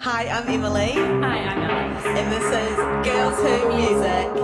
Hi, I'm Emily, Hi, I'm Alex. and this is Girls Who Music.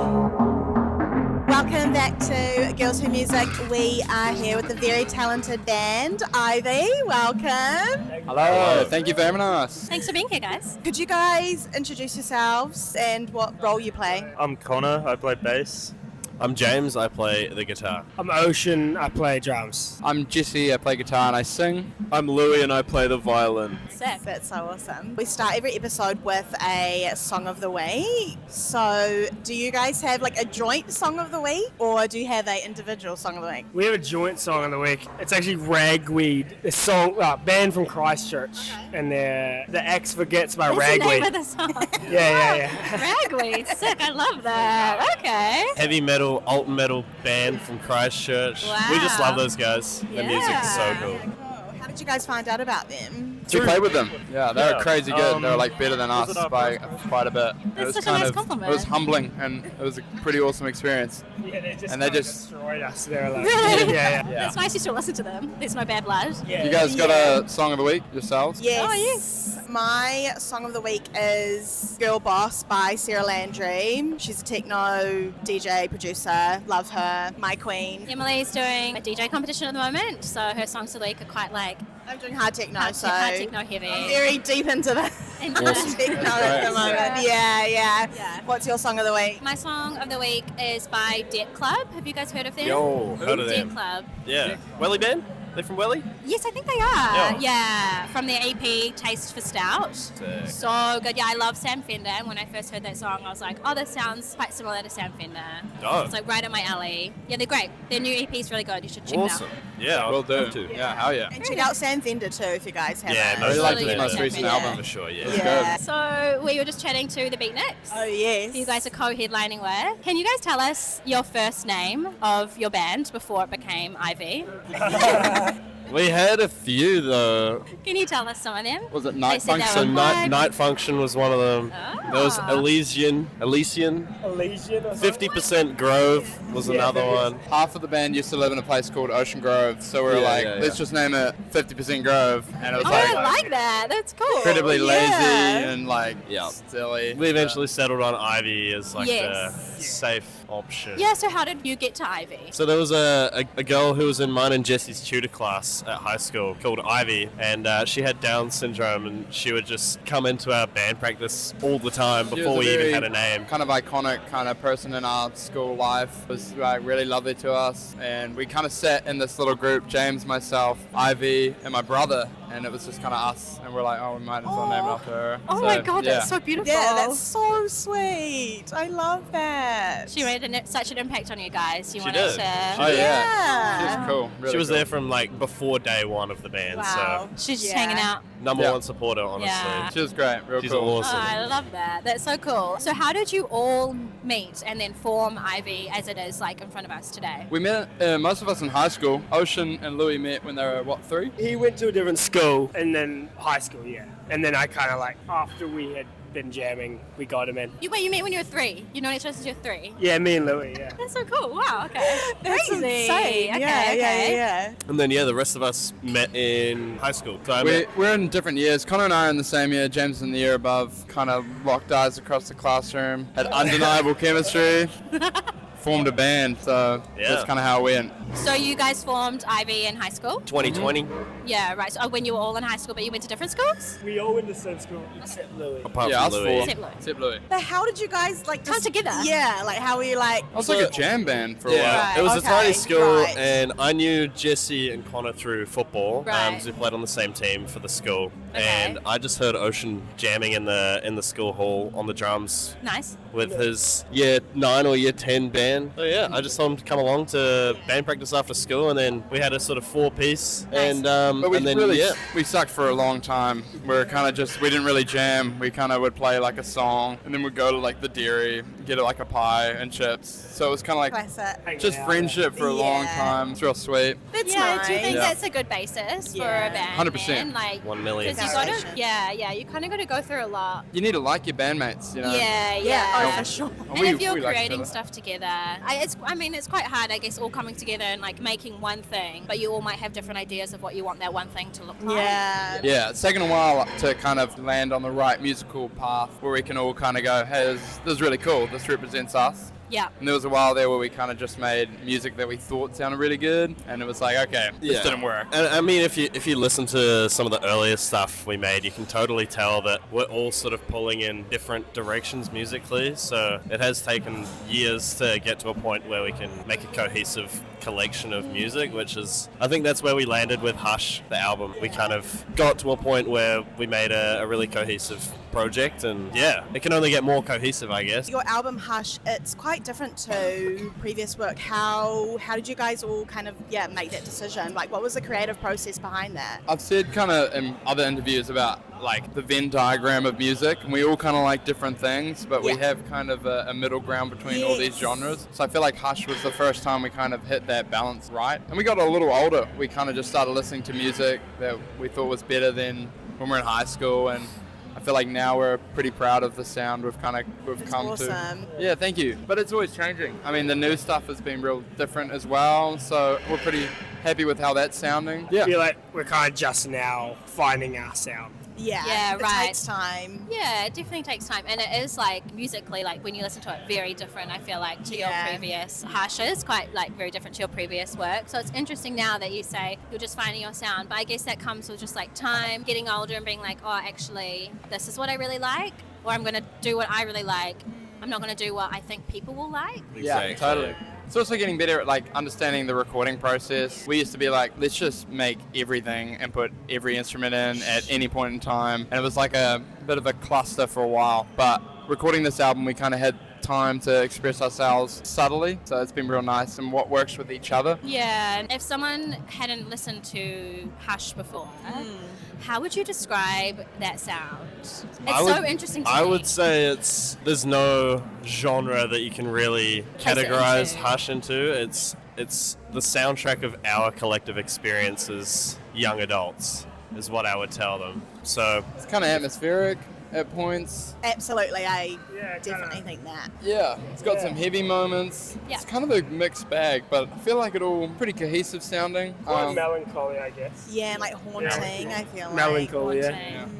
Welcome back to Girls Who Music. We are here with the very talented band, Ivy. Welcome. Hello, thank you for having us. Thanks for being here, guys. Could you guys introduce yourselves and what role you play? I'm Connor, I play bass. I'm James, I play the guitar. I'm Ocean, I play drums. I'm Jesse, I play guitar and I sing. I'm Louie and I play the violin. Sick. That's so awesome. We start every episode with a song of the week. So do you guys have like a joint song of the week or do you have an individual song of the week? We have a joint song of the week. It's actually Ragweed, a song, band from Christchurch. And the X Forgets by What's the name Ragweed. of the song? Yeah. Ragweed. Sick. I love that. Okay. Heavy metal, alt metal band from Christchurch. Wow. We just love those guys. Their music's so cool. Cool. How did you guys find out about them? We played with them. Yeah, they were crazy good. They were like better than was us it our by first quite a bit. That's it was such a nice compliment. It was humbling and it was a pretty awesome experience. Yeah, they just, And they kinda just- destroyed us. They were like, Really? yeah. It's nice you still listen to them. There's no bad blood. Yeah. You guys got a song of the week yourselves? Yes. Oh, yes. My song of the week is Girl Boss by Sarah Landry. She's a techno DJ, producer. Love her. My queen. Emily's doing a DJ competition at the moment, so her songs of the week are quite like I'm doing hard techno, hard techno I'm heavy. very deep into the Into hard the- techno at the moment. Yeah. Yeah. What's your song of the week? My song of the week is by Debt Club. Have you guys heard of them? Yo, heard of Debt them. Club. Yeah. Welly band? They from Welly? Yes, I think they are. Yeah. From their EP Taste for Stout. Sick. So good. Yeah, I love Sam Fender. And when I first heard that song, I was like, oh, this sounds quite similar to Sam Fender. Oh. It's like right up my alley. Yeah, they're great. Their new EP is really good. You should check Awesome. it out. Yeah, Will I'll do. have to. Yeah, hell yeah. And check out Sam Fender too if you guys have Yeah, it. no, I really like Really his good most Sam recent Fender. album. For sure, yeah. Yeah. So we were just chatting to the Beatniks. Oh yes. You guys are co-headlining with. Can you guys tell us your first name of your band before it became Ivy? We had a few though. Can you tell us some of them? Was it They Night said they Function? were Night, fun. Night Function was one of them. Ah. There was Elysian. Elysian or something? 50% Grove was Yeah, another there is. one. Half of the band used to live in a place called Ocean Grove, so we were Yeah, like, yeah, let's yeah. just name it 50% Grove, and it was Oh, like I like that. That's cool. incredibly Yeah. lazy and like Yeah. silly. We eventually settled on Ivy as like Yes. the safe option. Yeah, so how did you get to Ivy? So there was a girl who was in mine and Jesse's tutor class at high school called Ivy, and she had Down syndrome, and she would just come into our band practice all the time She before was we a even very had a name. kind of iconic kind of person in our school life. Was like really lovely to us, and we kind of sat in this little group, James, myself, Ivy, and my brother, and it was just kind of us, and we're like, oh, we might as well name it after her. Oh So, my god, yeah. that's so beautiful. Yeah, that's so sweet. I love that. She made such an impact on you guys. You She wanted did. to. Oh yeah, Yeah. she was cool. Really She was cool. there from like before day one of the band, Wow. She's just Yeah. hanging out. so number Yeah. one supporter, honestly. Yeah. She was great, real She's cool. awesome. Oh, I love that. That's so cool. So how did you all meet and then form Ivy as it is like in front of us today? We met most of us in high school. Ocean and Louie met when they were what, 3? He went to a different school and then high school, yeah. And then I kind of like, after we had been jamming, we got him in. You met when you were 3. You know each other since you were 3. Yeah, me and Louie, yeah. That's so cool. Wow. Okay. That's Crazy. insane. Okay. Yeah. And then the rest of us met in high school. So I met We're in different years. Connor and I are in the same year. James in the year above. Kind of locked eyes across the classroom. Had undeniable chemistry. Formed a band, so Yeah. that's kind of how it went. So you guys formed Ivy in high school? 2020, Yeah, right. So when you were all in high school, but you went to different schools? We all went to the same school except Louie. apart Yeah, from us Louis. four. Except Louis. Except Louie. But how did you guys like Come together? Yeah, like how were you like? I was like a jam band for a Yeah, while. Right, it was a okay, tiny school, right. and I knew Jesse and Connor through football, Right. because we played on the same team for the school. Okay. And I just heard Ocean jamming in the school hall on the drums Nice. with his year 9 or year 10 band. So yeah, I just told him to come along to band practice after school, and then we had a sort of 4-piece, Nice. But we and then really yeah. we sucked for a long time. We were kind of just we didn't really jam. We kind of would play like a song, and then we'd go to like the dairy, get like a pie and chips. So it was kind of like Classic. just friendship for a long Yeah. time. It's real sweet. That's yeah, nice. do you think Yeah. that's a good basis for Yeah. a band? 100%. then? Like, 1 million. 'cause you gotta, Foundation. yeah, you kind of got to go through a lot. You need to like your bandmates, you know. Yeah, oh, for sure. And We- if you're we like each creating other. stuff together, it's quite hard, I guess, all coming together imagine like making one thing, but you all might have different ideas of what you want that one thing to look like. Yeah. Yeah, it's taken a while to kind of land on the right musical path where we can all kind of go, hey, this is really cool. This represents us. Yeah. And there was a while there where we kind of just made music that we thought sounded really good, and it was like, okay, this didn't work. And I mean, if you listen to some of the earlier stuff we made, you can totally tell that we're all sort of pulling in different directions musically. So it has taken years to get to a point where we can make a cohesive collection of music, which is, I think that's where we landed with Hush, the album. We kind of got to a point where we made a really cohesive project, and yeah, it can only get more cohesive, I guess. Your album Hush, it's quite different to previous work. How did you guys all kind of make that decision? Like, what was the creative process behind that? I've said kind of in other interviews about like the Venn diagram of music, and we all kind of like different things, but we have kind of a middle ground between all these genres. So I feel like Hush was the first time we kind of hit that balance right. And we got a little older. We kind of just started listening to music that we thought was better than when we were in high school, and I feel like now we're pretty proud of the sound we've come awesome. to. Yeah, thank you. But it's always changing. I mean, the new stuff has been real different as well, so we're pretty happy with how that's sounding. I feel like we're kind of just now finding our sound. Yeah, it right. takes time. Yeah, it definitely takes time, and it is like musically, like when you listen to it, very different. I feel like to your previous Hush is quite like very different to your previous work. So it's interesting now that you say you're just finding your sound, but I guess that comes with just like time, getting older, and being like, oh, actually, this is what I really like, or I'm gonna do what I really like. I'm not gonna do what I think people will like. Yeah, totally. It's also getting better at like understanding the recording process. We used to be like, let's just make everything and put every instrument in at any point in time. And it was like a bit of a cluster for a while. But recording this album, we kind of had time to express ourselves subtly. So it's been real nice, and what works with each other. Yeah, and if someone hadn't listened to Hush before, how would you describe that sound? It's so interesting to me. I would say there's no genre that you can really categorize Hush into. It's the soundtrack of our collective experience as young adults, is what I would tell them. So it's kind of atmospheric at points. Absolutely, I definitely think that. Yeah, it's got some heavy moments. Yeah. It's kind of a mixed bag, but I feel like it all pretty cohesive sounding. Quite melancholy, I guess. Yeah, like haunting, I feel like. Melancholy,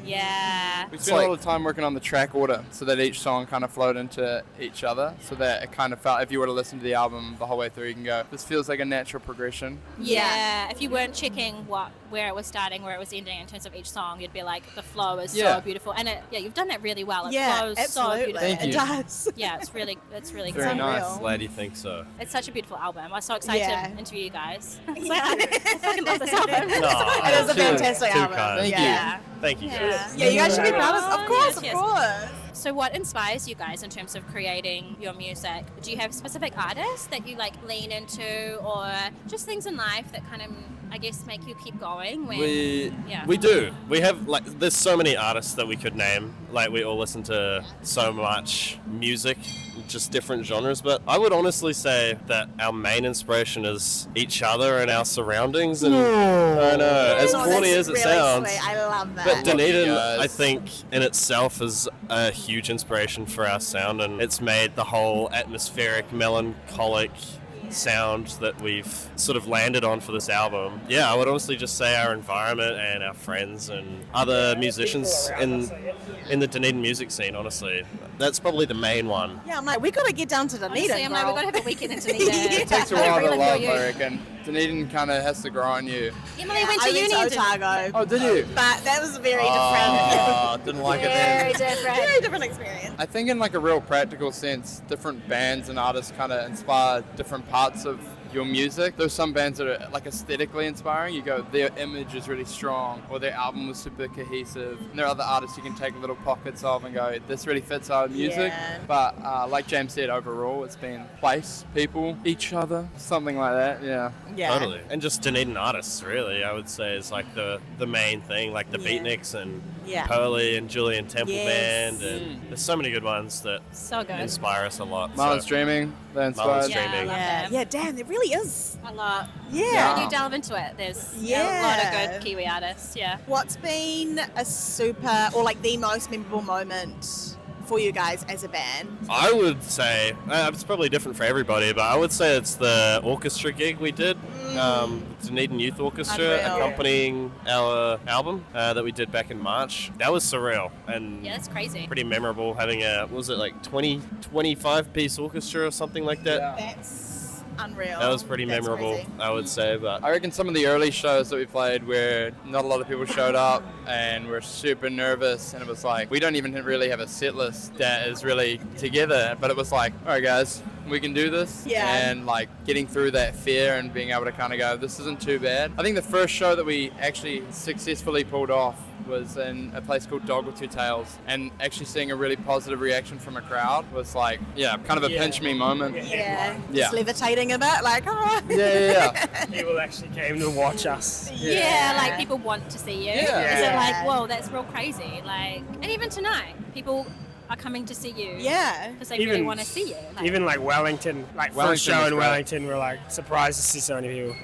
Yeah. We spent a lot of time working on the track order so that each song kind of flowed into each other, so that it kind of felt, if you were to listen to the album the whole way through, you can go, this feels like a natural progression. Yeah, if you weren't checking where it was starting, where it was ending in terms of each song, you'd be like, the flow is so beautiful. And you've done that really well. It flows so beautifully. Thank you. It does. Yeah, it's really Very good. nice. glad you think so. It's such a beautiful album. I'm so excited to interview you guys. I Yeah. fucking love this album. It is a fantastic Too album. kind. Thank Yeah. Thank you. Yeah. Yeah, you guys should be proud of course, Yes, of course. So what inspires you guys in terms of creating your music? Do you have specific artists that you like lean into, or just things in life that kind of, I guess, make you keep going? We do. We have there's so many artists that we could name. Like, we all listen to so much music, just different genres. But I would honestly say that our main inspiration is each other and our surroundings. And I know, as corny as it really sounds, sweet. I love that. but Dunedin, Yes. I think, in itself is a huge inspiration for our sound, and it's made the whole atmospheric, melancholic sound that we've sort of landed on for this album. Yeah, I would honestly just say our environment and our friends and other musicians in the Dunedin music scene, honestly. That's probably the main one. Yeah, I'm like, we got to get down to Dunedin, Honestly, I'm like, bro. we've got to have a weekend in Dunedin. It takes a while to Really love, feel you. I reckon. Dunedin kind of has to grow on you. Emily went I to uni in went to Dunedin. Otago. Oh, did you? But that was very Oh, didn't like it Very then. different. Very different experience. I think in like a real practical sense, different bands and artists kind of inspire different parts of your music. There's some bands that are like aesthetically inspiring. You go, their image is really strong, or their album was super cohesive. And there are other artists you can take little pockets of and go, this really fits our music. Yeah. But like James said, overall, it's been place, people, each other, something like that. Yeah. Yeah. Totally. And just Dunedin artists, really, I would say, is like the main thing, like the Beatniks and Pearly and Julian Temple Yes. Band, and there's so many good ones that So good. inspire us a lot. Marlon's so. Dreaming, they're Marlon's inspired. Yeah, I Dreaming. love Yeah. them. Yeah, damn, it really is. A lot. Yeah. When you delve into it, there's a lot Yeah. of good Kiwi artists. Yeah. What's been a super, or like the most memorable moment for you guys as a band? I would say, it's probably different for everybody, but I would say it's the orchestra gig we did Dunedin Youth Orchestra Unreal. accompanying our album that we did back in March. That was surreal and Yeah, that's crazy. pretty memorable, having what was it, like 25 piece orchestra or something like that. That's unreal. That was pretty That's memorable, crazy. I would say. But I reckon some of the early shows that we played where not a lot of people showed up and we're super nervous, and it was like, we don't even really have a set list that is really together, but it was like, all right guys, we can do this. Yeah. And like getting through that fear and being able to kind of go, this isn't too bad. I think the first show that we actually successfully pulled off was in a place called Dog with Two Tails, and actually seeing a really positive reaction from a crowd was like, yeah, kind of a pinch me moment. Yeah. Yeah. Just levitating a bit, like, oh. Yeah. People actually came to watch us. Yeah, like people want to see you. Yeah. Is it Yeah. like, whoa, that's real crazy? Like, and even tonight, people are coming to see you. Yeah. Because they really want to see you. Like, Even like Wellington, like Wellington first show was in great. Wellington, we're like surprised to see so many people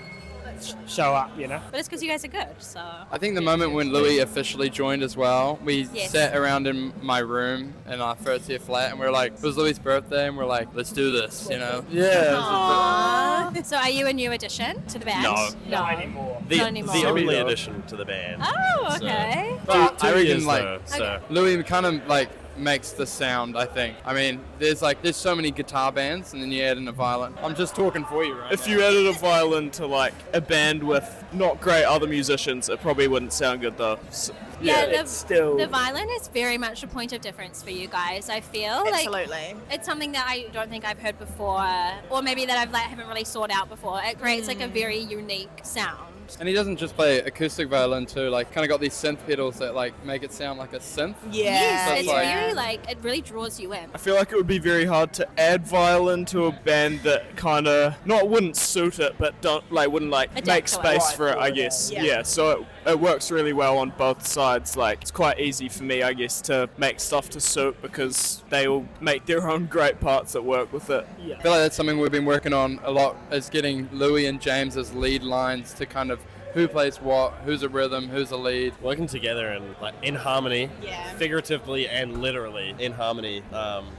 show up, you know? but it's because you guys are good. So I think the moment when Louis officially joined as well, we Yes. sat around in my room in our first year flat, and we were like, it was Louis' birthday, and we're like, let's do this, you know? Yeah. Aww. So are you a new addition to the band? No. Not anymore. the, Not anymore. the only though. addition to the band. Oh, So- okay. But Two I reckon years like though, so. Louis kind of like makes the sound, I think. I mean, there's so many guitar bands, and then you add in a violin. I'm just talking for you, right? If you added a violin to like a band with not great other musicians, it probably wouldn't sound good though. So, Yeah, the, it's still- the violin is very much a point of difference for you guys, I feel. Like, Absolutely. it's something that I don't think I've heard before, or maybe that I've haven't really sought out before. It creates like a very unique sound. And he doesn't just play acoustic violin too, like kind of got these synth pedals that like make it sound like a synth. Yeah. Yes, it's like- very it really draws you in. I feel like it would be very hard to add violin to a band that kind of wouldn't suit it, but wouldn't Adapt make to it. space for it, I guess. Yeah. Yeah, so it works really well on both sides. Like it's quite easy for me, I guess, to make stuff to suit because they will make their own great parts that work with it. I feel like that's something we've been working on a lot, is getting Louis and James as lead lines to kind of who plays what, who's a rhythm, who's a lead. Working together and like in harmony, Yeah. figuratively and literally in harmony,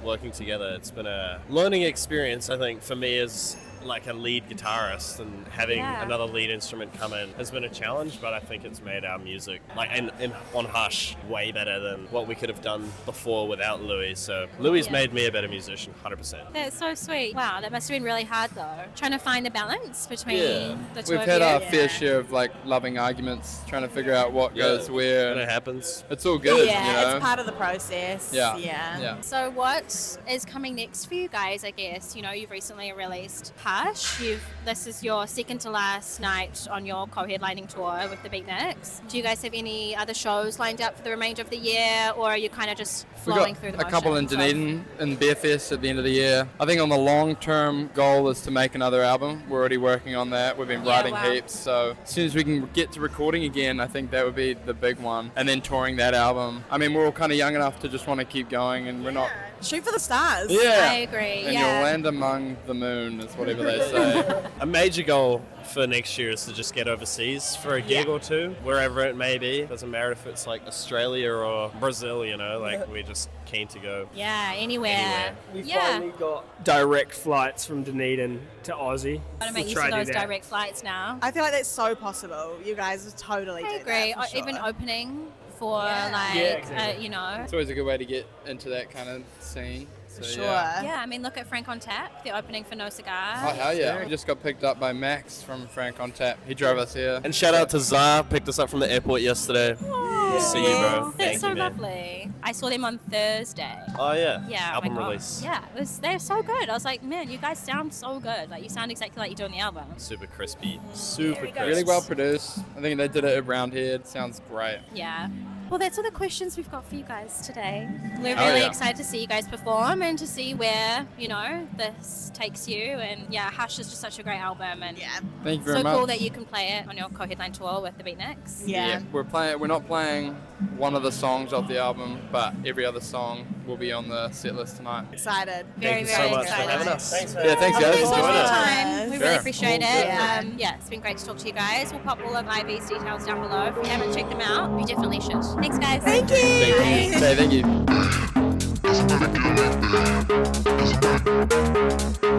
working together. It's been a learning experience, I think, for me as like a lead guitarist, and having Yeah. another lead instrument come in has been a challenge, but I think it's made our music like in on Hush way better than what we could have done before without Louis. So Louis Yeah. made me a better musician, 100%. That's so sweet. Wow, that must have been really hard though. Trying to find the balance between Yeah. the two We've of had you. our fair share of like loving arguments, trying to figure out what goes where. When it happens. It's all good, Yeah, you know? it's part of the process. Yeah. Yeah. So what is coming next for you guys, I guess? You know, you've recently released Hush. This is your second to last night on your co-headlining tour with the Beatniks. Do you guys have any other shows lined up for the remainder of the year, or are you kind of just We've flowing got through the a couple in motions of- Dunedin and Beerfest at the end of the year. I think on the long-term goal is to make another album. We're already working on that. We've been Yeah, writing wow. heaps. So as soon as we can get to recording again, I think that would be the big one. And then touring that album. I mean, we're all kind of young enough to just want to keep going, and we're not... Shoot for the stars. Yeah. I agree, And yeah. you'll land among the moon, is whatever they say. A major goal for next year is to just get overseas for a gig Yeah. or two, wherever it may be. Doesn't matter if it's like Australia or Brazil, you know, like we're just keen to go. Yeah, anywhere. We've Yeah. finally got direct flights from Dunedin to Aussie. Want to make We'll use try of to do those that. direct flights now. I feel like that's so possible. You guys would totally I do agree. that. For Even sure. opening for Yeah. like, Yeah, exactly. you know. It's always a good way to get into that kind of scene. So, Sure. Yeah. Yeah, I mean, look at Frank on Tap, the opening for No Cigar. Oh, hell yeah. We just got picked up by Max from Frank on Tap. He drove us here. And shout out to Zah, picked us up from the airport yesterday. See you, bro. That's Thank so you, man. lovely. I saw them on Thursday. Oh yeah. Yeah, Album oh my God. release. Yeah, they're so good. I was like, man, you guys sound so good. Like, you sound exactly like you do on the album. Super crispy. Super Very good. crisp. Really well produced. I think they did it around here. It sounds great. Yeah. Well, that's all the questions we've got for you guys today. We're Oh, really yeah. excited to see you guys perform and to see where, you know, this takes you. And yeah, Hush is just such a great album, and Yeah. Thank you very so much. cool that you can play it on your co-headline tour with the Beatniks. Yeah. We're not playing one of the songs off the album, but every other song will be on the set list tonight. Excited. Very, Thank you very so much for excited. having us. Thanks, Yeah, thanks guys. Thanks so much for Enjoyed your it. time. We really Sure. appreciate it. Yeah. Yeah, it's been great to talk to you guys. We'll pop all of Ivy's details down below. If you haven't checked them out, you definitely should. Thanks, guys. Thank you. Thank you. Say thank you.